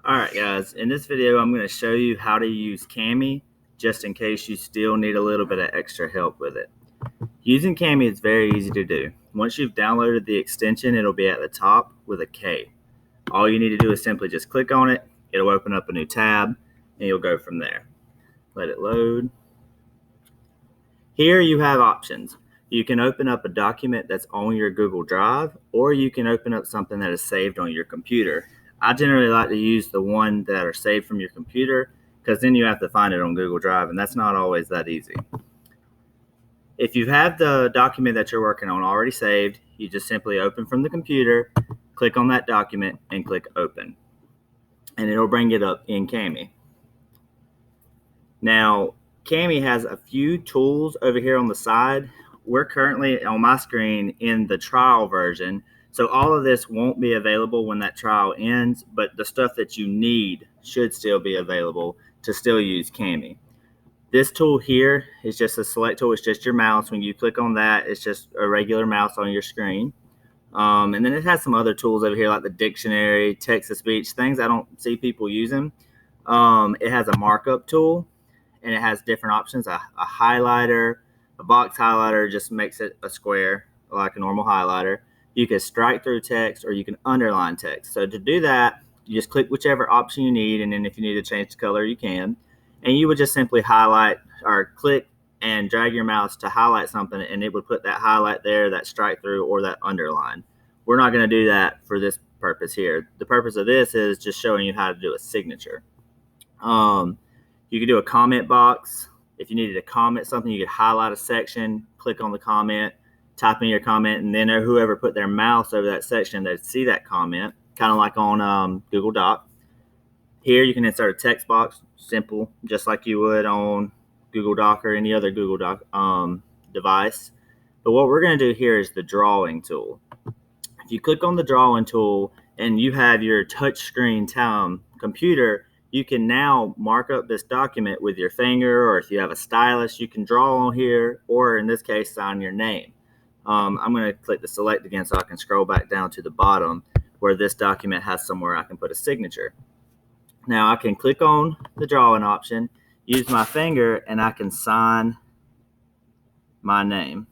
Alright guys, in this video I'm going to show you how to use Kami just in case you still need a little bit of extra help with it. Using Kami is very easy to do. Once you've downloaded the extension, it'll be at the top with a K. All you need to do is simply just click on it, it'll open up a new tab, and you'll go from there. Let it load. Here you have options. You can open up a document that's on your Google Drive, or you can open up something that is saved on your computer. I generally like to use the one that are saved from your computer because then you have to find it on Google Drive, and that's not always that easy. If you have the document that you're working on already saved, you just simply open from the computer, click on that document, and click Open. And it'll bring it up in Kami. Now, Kami has a few tools over here on the side. We're currently on my screen in the trial version, so all of this won't be available when that trial ends, but the stuff that you need should still be available to still use Kami. This tool here is just a select tool. It's just your mouse. When you click on that, it's just a regular mouse on your screen. And then it has some other tools over here like the dictionary, text-to-speech, things I don't see people using. It has a markup tool, and it has different options, a highlighter, a box highlighter just makes it a square like a normal highlighter. You can strike through text or you can underline text. So to do that, you just click whichever option you need, and then if you need to change the color, you can. And you would just simply highlight or click and drag your mouse to highlight something, and it would put that highlight there, that strike through, or that underline. We're not going to do that for this purpose here. The purpose of this is just showing you how to do a signature. You could do a comment box. If you needed to comment something, you could highlight a section, click on the comment, type in your comment, and then whoever put their mouse over that section, they'd see that comment, kind of like on Google Doc. Here you can insert a text box, simple, just like you would on Google Doc or any other Google Doc device. But what we're going to do here is the drawing tool. If you click on the drawing tool and you have your touchscreen computer, you can now mark up this document with your finger, or if you have a stylus, you can draw on here, or in this case, sign your name. I'm going to click the select again so I can scroll back down to the bottom where this document has somewhere I can put a signature. Now I can click on the drawing option, use my finger, and I can sign my name.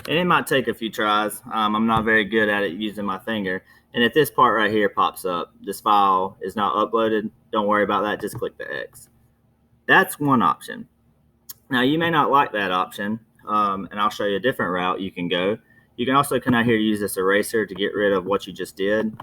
And it might take a few tries. I'm not very good at it using my finger. And if this part right here pops up, this file is not uploaded, don't worry about that, just click the X. That's one option. Now you may not like that option, and I'll show you a different route you can go. You can also come out here to use this eraser to get rid of what you just did.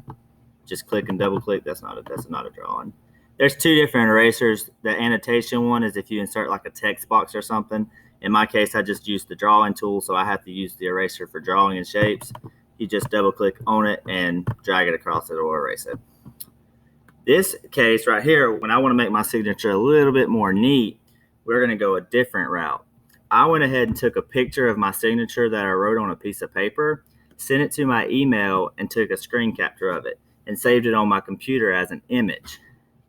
Just click and double click, that's not a drawing. There's two different erasers. The annotation one is if you insert like a text box or something. In my case, I just used the drawing tool, so I have to use the eraser for drawing and shapes. You just double click on it and drag it across it or erase it. This case right here, when I want to make my signature a little bit more neat, we're going to go a different route. I went ahead and took a picture of my signature that I wrote on a piece of paper, sent it to my email, and took a screen capture of it and saved it on my computer as an image.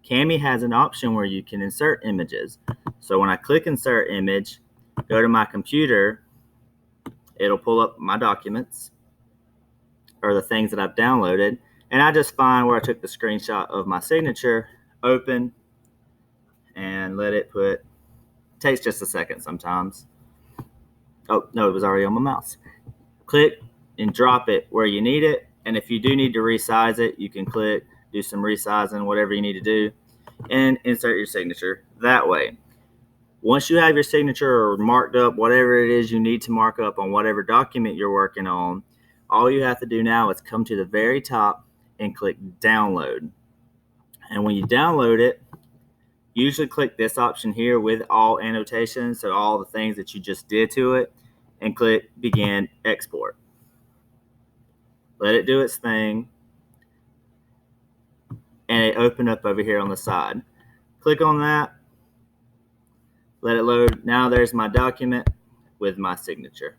Kami has an option where you can insert images. So when I click insert image, go to my computer, it'll pull up my documents or the things that I've downloaded, and I just find where I took the screenshot of my signature, open, and let it put, it takes just a second sometimes. Oh, no, it was already on my mouse. Click and drop it where you need it, and if you do need to resize it, you can click, do some resizing, whatever you need to do, and insert your signature that way. Once you have your signature or marked up whatever it is you need to mark up on whatever document you're working on, all you have to do now is come to the very top and click download. And when you download it, usually click this option here with all annotations, so all the things that you just did to it, and click begin export. Let it do its thing, and it opened up over here on the side. Click on that, let it load. Now there's my document with my signature.